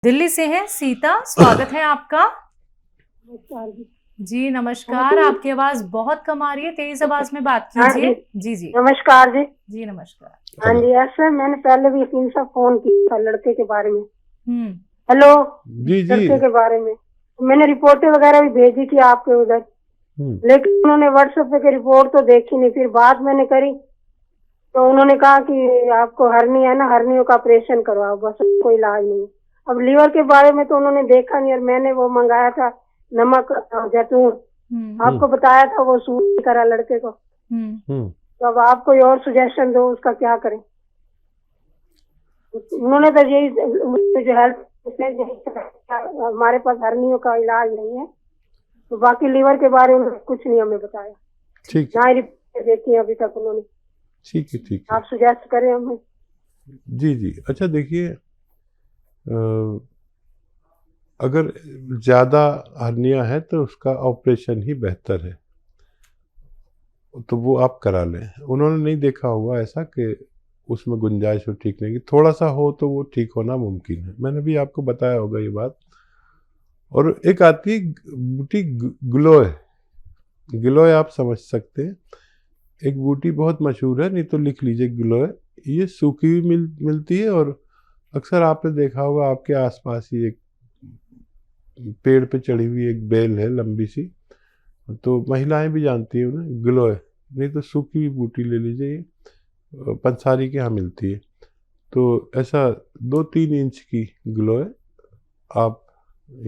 दिल्ली से हैं सीता, स्वागत है आपका। नमस्कार जी। जी नमस्कार, आपकी आवाज बहुत कम आ रही है, तेज आवाज में बात हाँ कीजिए। जी, जी जी नमस्कार जी। जी नमस्कार। हाँ हेलो जी, ऐसे मैंने पहले भी इनसे फोन किया था लड़के के बारे में। हम्म हेलो, जी जी लड़के के बारे में मैंने रिपोर्टें वगैरह भी भेजी थी आपके उधर, लेकिन उन्होंने व्हाट्सएप पे रिपोर्ट तो देखी नहीं। फिर बात मैंने करी तो उन्होंने कहा कि आपको हर्नी है ना, हर्नियों का ऑपरेशन करवाओ, बस कोई इलाज नहीं। अब लीवर के बारे में तो उन्होंने देखा नहीं, और मैंने वो मंगाया था नमक जैतून, आपको बताया था वो सूट नहीं करा लड़के को। तो अब आप कोई और सुजेशन दो, उसका क्या करें। उन्होंने तो यही जो हेल्थ हमारे पास हर्नियों का इलाज नहीं है, तो बाकी लीवर के बारे में कुछ नहीं हमें बताया, ठीक ना ही रिपोर्ट देखी अभी तक उन्होंने। ठीक है ठीक है। आप सुजेस्ट करें हमें। जी जी अच्छा देखिए, अगर ज़्यादा हर्निया है तो उसका ऑपरेशन ही बेहतर है, तो वो आप करा लें। उन्होंने नहीं देखा होगा ऐसा कि उसमें गुंजाइश हो ठीक नहीं की, थोड़ा सा हो तो वो ठीक होना मुमकिन है। मैंने भी आपको बताया होगा ये बात। और एक आती है बूटी ग्लोय, ग्लोय आप समझ सकते हैं। एक बूटी बहुत मशहूर है, नहीं तो लिख लीजिए ग्लोय। ये सूखी हुई मिलती है, और अक्सर आपने देखा होगा आपके आसपास ही एक पेड़ पे चढ़ी हुई एक बेल है लंबी सी, तो महिलाएं भी जानती हैं उन्हें, ग्लोय। नहीं तो सूखी हुई बूटी ले लीजिए, ये पंसारी के यहाँ मिलती है। तो ऐसा 2-3 इंच की ग्लोय आप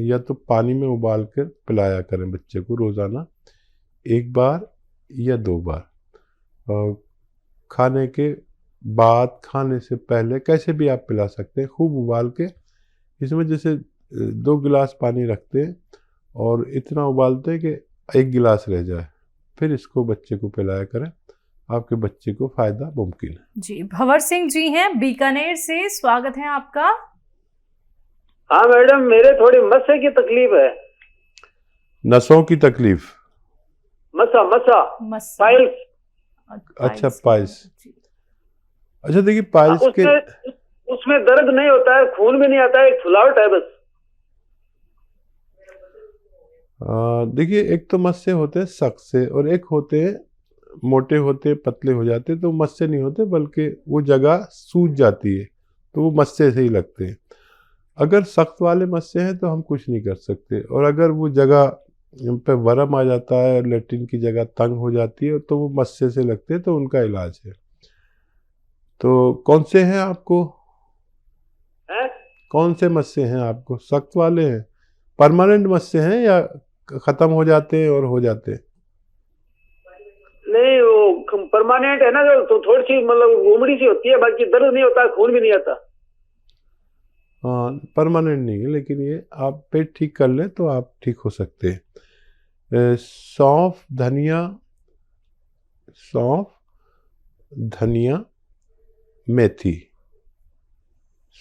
या तो पानी में उबाल कर पिलाया करें बच्चे को रोज़ाना, 1 बार या 2 बार। और खाने के बाद, खाने से पहले, कैसे भी आप पिला सकते हैं, खूब उबाल के। इसमें जैसे 2 गिलास पानी रखते हैं और इतना उबालते हैं कि 1 गिलास रह जाए, फिर इसको बच्चे को पिलाया करें, आपके बच्चे को फ़ायदा मुमकिन है। जी भंवर सिंह जी हैं बीकानेर से, स्वागत है आपका। हाँ मैडम, मेरे थोड़ी मस्से की तकलीफ है। नसों की तकलीफ? मस्सा मस्सा मस्सा, पाइल्स। अच्छा पाइल्स पाइल्स। जी। अच्छा देखिए, पाइल्स के उसमें दर्द नहीं होता है, खून भी नहीं आता है, एक फुलावट है बस। देखिए, एक तो मस्से होते हैं सख्त से, और एक होते हैं मोटे होते, पतले हो जाते, तो मस्से नहीं होते, बल्कि वो जगह सूज जाती है, तो वो मस्से से ही लगते हैं। अगर सख्त वाले मस्से हैं तो हम कुछ नहीं कर सकते, और अगर वो जगह पे वरम आ जाता है और लेट्रिन की जगह तंग हो जाती है, तो वो मस्से से लगते हैं, तो उनका इलाज है। तो कौन से हैं आपको? है? कौन से मस्से हैं आपको? सख्त वाले हैं? परमानेंट मस्से हैं या ख़त्म हो जाते हैं और हो जाते हैं? नहीं, वो परमानेंट है ना, जो तो थोड़ी सी मतलब उमड़ी सी होती है, बाकी दर्द नहीं होता, खून भी नहीं आता। हाँ, परमानेंट नहीं है, लेकिन ये आप पेट ठीक कर लें तो आप ठीक हो सकते हैं। सौंफ, धनिया, सौंफ, धनिया, मेथी,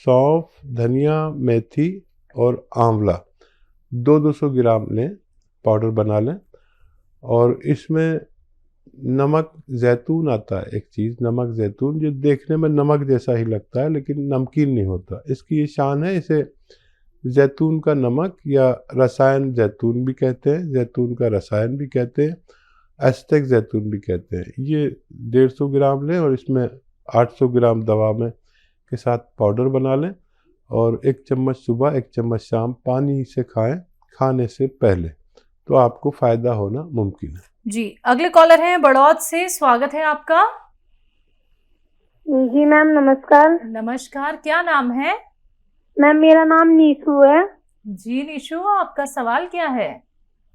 सौंफ, धनिया, मेथी और आंवला 200 ग्राम लें, पाउडर बना लें। और इसमें नमक जैतून आता है, एक चीज़ नमक जैतून, जो देखने में नमक जैसा ही लगता है लेकिन नमकीन नहीं होता। इसकी ये शान है, इसे जैतून का नमक या रसायन जैतून भी कहते हैं, जैतून का रसायन भी कहते हैं, एस्टेक जैतून भी कहते हैं। ये 150 ग्राम लें और इसमें 800 ग्राम दवा में के साथ पाउडर बना लें, और 1 चम्मच सुबह 1 चम्मच शाम पानी से खाएं, खाने से पहले, तो आपको फ़ायदा होना मुमकिन है। जी अगले कॉलर हैं बड़ौद से, स्वागत है आपका। जी मैम नमस्कार। नमस्कार, क्या नाम है? मैम मेरा नाम नीशू है। जी निशु, आपका सवाल क्या है?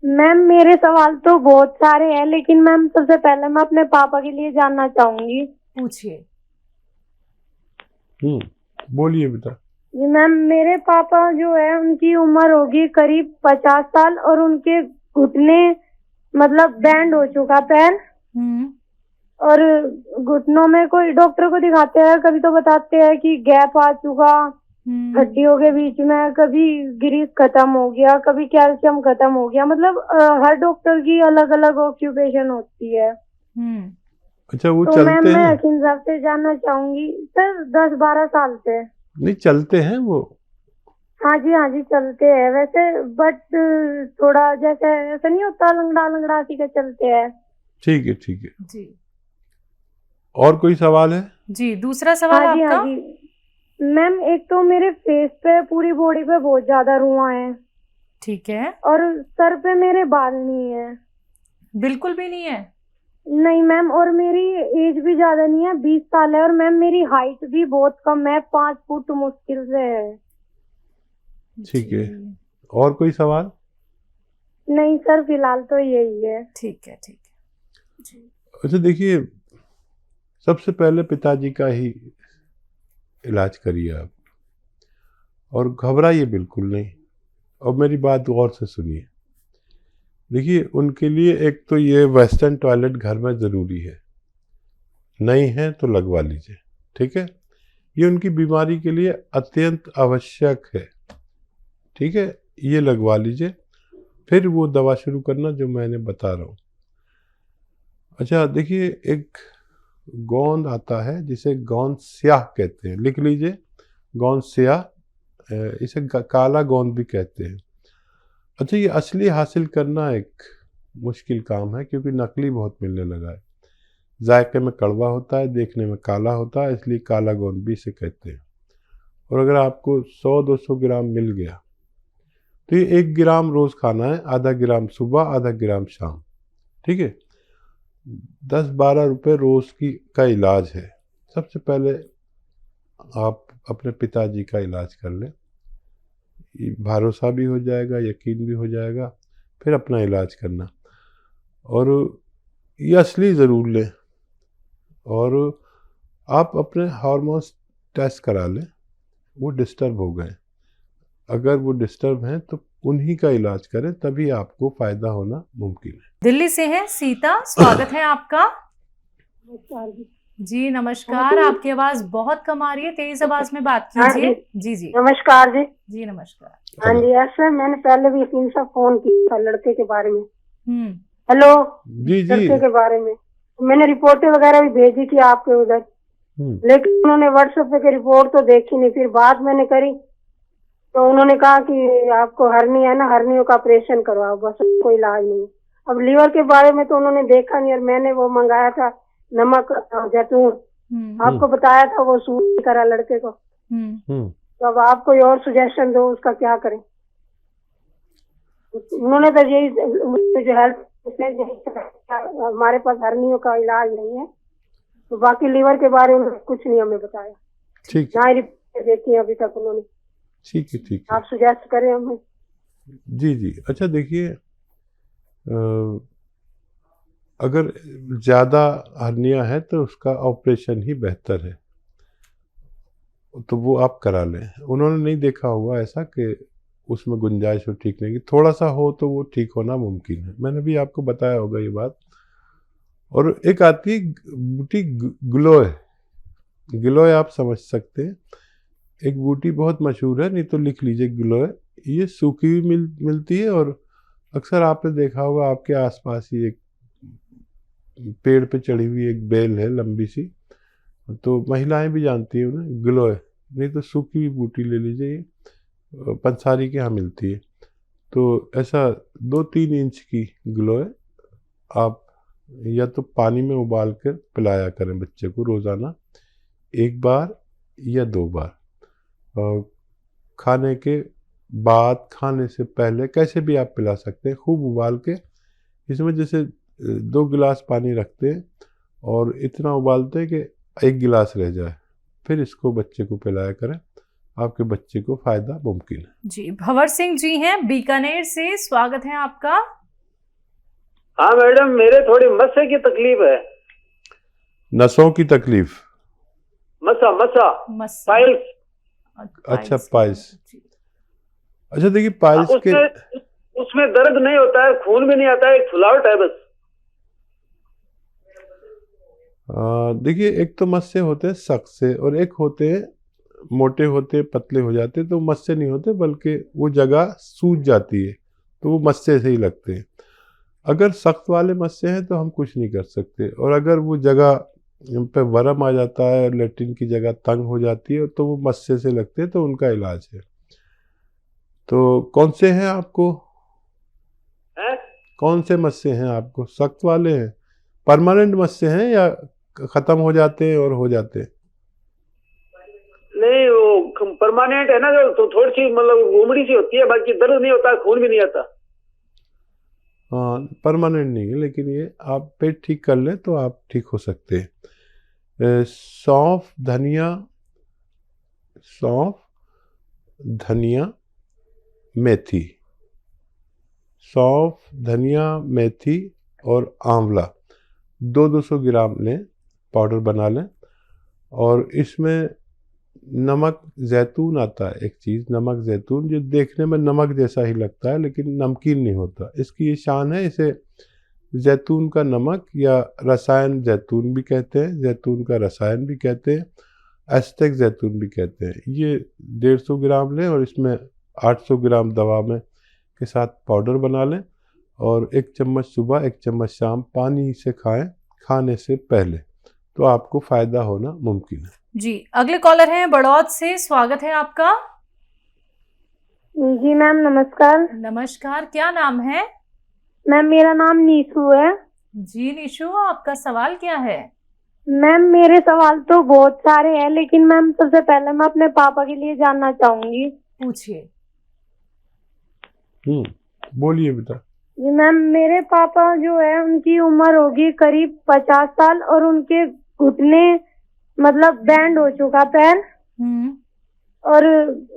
मैम मेरे सवाल तो बहुत सारे हैं, लेकिन मैम सबसे पहले मैं अपने पापा के लिए जानना चाहूंगी। पूछिए। बोलिए बेटा। जी मैम, मेरे पापा जो है उनकी उम्र होगी करीब 50 साल, और उनके घुटने मतलब बैंड हो चुका पैर, और घुटनों में कोई डॉक्टर को दिखाते हैं, कभी तो बताते हैं कि गैप आ चुका हड्डियों के बीच में, कभी ग्रीस खत्म हो गया, कभी कैल्शियम खत्म हो गया। मतलब हर डॉक्टर की अलग अलग ऑक्यूपेशन होती है। अच्छा, वो तो चलते मैम मैं हैं? हकीम साहब से जानना चाहूंगी। सर 10-12 साल से। नहीं, चलते हैं वो? हाँ जी चलते हैं वैसे, बट थोड़ा जैसे ऐसा नहीं होता, लंगड़ा लंगड़ा सी के चलते हैं। ठीक है, ठीक है। जी और कोई सवाल है? जी, दूसरा सवाल हाँ आपका। जी मैम, एक तो मेरे फेस पे, पूरी बॉडी पे बहुत ज्यादा रुआं है, ठीक है, और सर पे मेरे बाल नहीं है। बिल्कुल भी नहीं है। नहीं मैम, और मेरी एज भी ज्यादा नहीं है, 20 साल है, और मैम मेरी हाइट भी बहुत कम है, 5 फुट मुश्किल से है। ठीक है। जी, और कोई सवाल? नहीं सर, फिलहाल तो यही है। ठीक है, ठीक है जी। अच्छा देखिए, सबसे पहले पिताजी का ही इलाज करिए आप, और घबराइए बिल्कुल नहीं। और मेरी बात गौर से सुनिए। देखिए, उनके लिए एक तो ये वेस्टर्न टॉयलेट घर में ज़रूरी है, नहीं है तो लगवा लीजिए, ठीक है। ये उनकी बीमारी के लिए अत्यंत आवश्यक है, ठीक है। ये लगवा लीजिए, फिर वो दवा शुरू करना जो मैंने बता रहा हूँ। अच्छा देखिए, एक गोंद आता है जिसे गोंद स्याह कहते हैं, लिख लीजिए, गोंद स्याह। इसे काला गोंद भी कहते हैं। अच्छा, ये असली हासिल करना एक मुश्किल काम है, क्योंकि नकली बहुत मिलने लगा है। जायके में कड़वा होता है, देखने में काला होता है, इसलिए काला गोंद भी इसे कहते हैं। और अगर आपको 100-200 ग्राम मिल गया तो ये 1 ग्राम रोज़ खाना है, आधा ग्राम सुबह, आधा ग्राम शाम, ठीक है। 10-12 रुपये रोज़ का इलाज है। सबसे पहले आप अपने पिताजी का इलाज कर लें, भरोसा भी हो जाएगा, यकीन भी हो जाएगा, फिर अपना इलाज करना। और ये असली ज़रूर लें, और आप अपने हार्मोन्स टेस्ट करा लें, वो डिस्टर्ब हो गए। अगर वो डिस्टर्ब हैं तो उन्हीं का इलाज करें, तभी आपको फ़ायदा होना मुमकिन है। दिल्ली से है सीता, स्वागत है आपका। नमस्कार जी। जी नमस्कार, आपकी आवाज बहुत कम आ रही है, तेज आवाज में बात हाँ कीजिए। जी जी नमस्कार जी। जी नमस्कार। हाँ जी, ऐसे मैंने पहले भी 300 फोन किया था लड़के के बारे में। हम्म, हेलो, जी जी। लड़के के बारे में मैंने रिपोर्टें वगैरह भी भेजी थी आपके उधर, लेकिन उन्होंने व्हाट्सएप पे रिपोर्ट तो देखी नहीं। फिर बात मैंने करी तो उन्होंने कहा कि आपको हर्नी है ना, हर्नियों का ऑपरेशन करवाओ, बस कोई इलाज नहीं। अब लीवर के बारे में तो उन्होंने देखा नहीं, और मैंने वो मंगाया था नमक और जैतून, आपको बताया था, वो सूट नहीं करा लड़के को। तो अब आप कोई और सुजेशन दो, उसका क्या करें। उन्होंने तो यही जो हेल्थ हमारे पास हर्नियों का इलाज नहीं है, तो बाकी लीवर के बारे में कुछ नहीं हमें बताया, ठीक ना ही रिपोर्ट देखी है अभी तक उन्होंने। ठीक है, ठीक है। आप सुजेस्ट करें हमें। जी जी। अच्छा देखिए, अगर ज़्यादा हर्निया है तो उसका ऑपरेशन ही बेहतर है, तो वो आप करा लें। उन्होंने नहीं देखा होगा ऐसा कि उसमें गुंजाइश हो ठीक नहीं की, थोड़ा सा हो तो वो ठीक होना मुमकिन है। मैंने भी आपको बताया होगा ये बात। और एक आती है बूटी ग्लोय, ग्लोय आप समझ सकते हैं, एक बूटी बहुत मशहूर है, नहीं तो लिख लीजिए ग्लोय। ये सूखी हुई मिलती है, और अक्सर आपने देखा होगा आपके आसपास ही एक पेड़ पे चढ़ी हुई एक बेल है लंबी सी, तो महिलाएं भी जानती हैं उन्हें, ग्लोय। नहीं तो सूखी हुई बूटी ले लीजिए, ये पंसारी के यहाँ मिलती है। तो ऐसा 2-3 इंच की ग्लोय आप या तो पानी में उबाल कर पिलाया करें बच्चे को रोज़ाना, 1 बार या 2 बार। खाने के बाद, खाने से पहले, कैसे भी आप पिला सकते हैं, खूब उबाल के। इसमें जैसे 2 गिलास पानी रखते हैं और इतना उबालते हैं कि 1 गिलास रह जाए, फिर इसको बच्चे को पिलाया करें, आपके बच्चे को फ़ायदा मुमकिन है। जी भंवर सिंह जी हैं बीकानेर से, स्वागत है आपका। हाँ मैडम, मेरे थोड़ी मस्से की तकलीफ है। नसों की तकलीफ? मस्सा मस्सा पाइल्स। अच्छा, पाइल्स। अच्छा देखिए, पाइल्स के उसमें दर्द नहीं होता है, खून भी नहीं आता है, एक फुलावट है बस। देखिए, एक तो मस्से होते हैं सख्त से, और एक होते हैं मोटे होते, पतले हो जाते, तो मस्से नहीं होते, बल्कि वो जगह सूज जाती है, तो वो मस्से से ही लगते हैं। अगर सख्त वाले मस्से हैं तो हम कुछ नहीं कर सकते, और अगर वो जगह पे वरम आ जाता है, लेट्रिन की जगह तंग हो जाती है, तो वो मस्से से लगते हैं, तो उनका इलाज है। तो कौन से हैं आपको, है कौन से मस्से हैं आपको? सख्त वाले हैं, परमानेंट मस्से हैं या खत्म हो जाते हैं और हो जाते हैं? नहीं, वो परमानेंट है ना, जो तो थोड़ी सी मतलब उमड़ी सी होती है, बाकी दर्द नहीं होता, खून भी नहीं आता। हाँ, परमानेंट नहीं है, लेकिन ये आप पेट ठीक कर लें तो आप ठीक हो सकते हैं। सौंफ, धनिया, मेथी, सौंफ, धनिया, मेथी और आंवला 200 ग्राम लें, पाउडर बना लें। और इसमें नमक जैतून आता है, एक चीज़ नमक जैतून, जो देखने में नमक जैसा ही लगता है लेकिन नमकीन नहीं होता। इसकी ये शान है, इसे जैतून का नमक या रसायन जैतून भी कहते हैं, जैतून का रसायन भी कहते हैं, एस्टेक जैतून भी कहते हैं। ये 150 ग्राम लें और इसमें 800 ग्राम दवा में के साथ पाउडर बना लें और 1 चम्मच सुबह 1 चम्मच शाम पानी से खाएं, खाने से पहले, तो आपको फ़ायदा होना मुमकिन है। जी, अगले कॉलर हैं बड़ौद से, स्वागत है आपका। जी मैम नमस्कार। नमस्कार, क्या नाम है? मैम मेरा नाम नीशू है। जी निशु, आपका सवाल क्या है? मैम मेरे सवाल तो बहुत सारे हैं, लेकिन मैम सबसे पहले मैं अपने पापा के लिए जानना चाहूंगी। पूछिए। बोलिए बेटा। जी मैम, मेरे पापा जो है उनकी उम्र होगी करीब 50 साल और उनके घुटने मतलब बैंड हो चुका पैर, और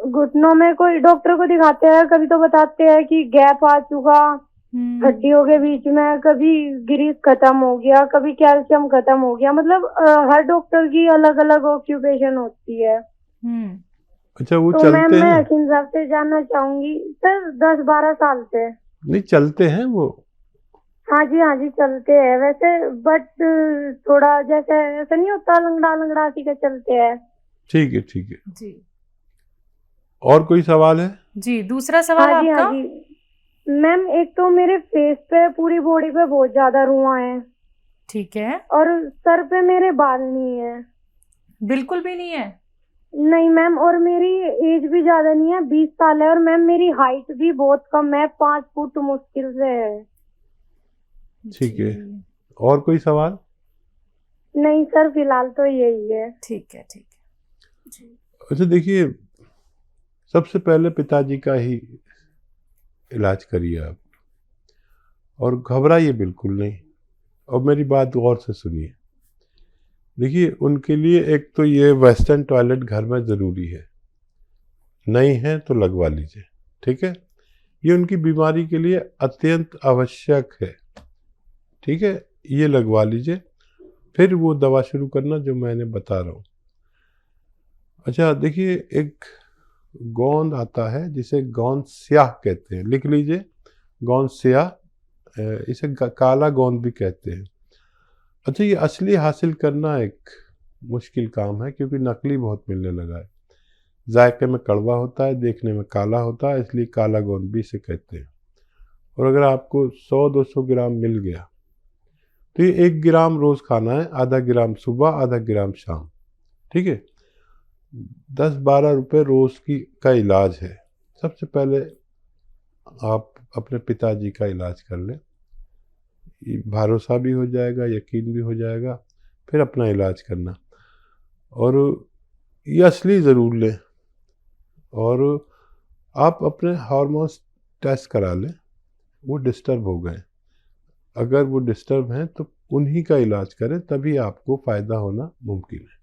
घुटनों में कोई डॉक्टर को दिखाते हैं, कभी तो बताते हैं कि गैप आ चुका हड्डियों के बीच में, कभी ग्रीस खत्म हो गया, कभी कैल्शियम खत्म हो गया। मतलब हर डॉक्टर की अलग अलग ऑक्यूपेशन होती है। अच्छा, वो तो चलते मैम मैं हैं? हकीम साहब से जानना चाहूंगी सर, 10-12 साल से। नहीं, चलते हैं वो? हाँ जी चलते हैं वैसे, बट थोड़ा जैसे ऐसा नहीं होता, लंगड़ा लंगड़ा सी के चलते हैं। ठीक है जी। और कोई सवाल है? जी, दूसरा सवाल हाँ आपका। जी मैम, एक तो मेरे फेस पे पूरी बॉडी पे बहुत ज्यादा रुआं है। ठीक है। और सर पे मेरे बाल नहीं है। बिल्कुल भी नहीं है? नहीं मैम, और मेरी एज भी ज्यादा नहीं है, 20 साल है, और मैम मेरी हाइट भी बहुत कम है, 5 फुट मुश्किल से है। ठीक है, और कोई सवाल? नहीं सर, फिलहाल तो यही है। ठीक है जी। अच्छा देखिए, सबसे पहले पिताजी का ही इलाज करिए आप, और घबराइए बिल्कुल नहीं, और मेरी बात गौर से सुनिए। देखिए, उनके लिए एक तो ये वेस्टर्न टॉयलेट घर में ज़रूरी है, नहीं है तो लगवा लीजिए, ठीक है? ये उनकी बीमारी के लिए अत्यंत आवश्यक है, ठीक है? ये लगवा लीजिए, फिर वो दवा शुरू करना जो मैंने बता रहा हूँ। अच्छा देखिए, एक गोंद आता है जिसे गोंद स्याह कहते हैं, लिख लीजिए, गोंद स्याह, इसे काला गोंद भी कहते हैं। अच्छा, ये असली हासिल करना एक मुश्किल काम है, क्योंकि नकली बहुत मिलने लगा है। जायके में कड़वा होता है, देखने में काला होता है, इसलिए काला गोंद भी इसे कहते हैं। और अगर आपको 100-200 ग्राम मिल गया तो ये 1 ग्राम रोज़ खाना है, आधा ग्राम सुबह, आधा ग्राम शाम, ठीक है? 10-12 रुपये रोज़ का इलाज है। सबसे पहले आप अपने पिताजी का इलाज कर लें, भरोसा भी हो जाएगा, यकीन भी हो जाएगा, फिर अपना इलाज करना। और ये असली ज़रूर लें, और आप अपने हार्मोन्स टेस्ट करा लें, वो डिस्टर्ब हो गए। अगर वो डिस्टर्ब हैं तो उन्हीं का इलाज करें, तभी आपको फ़ायदा होना मुमकिन है।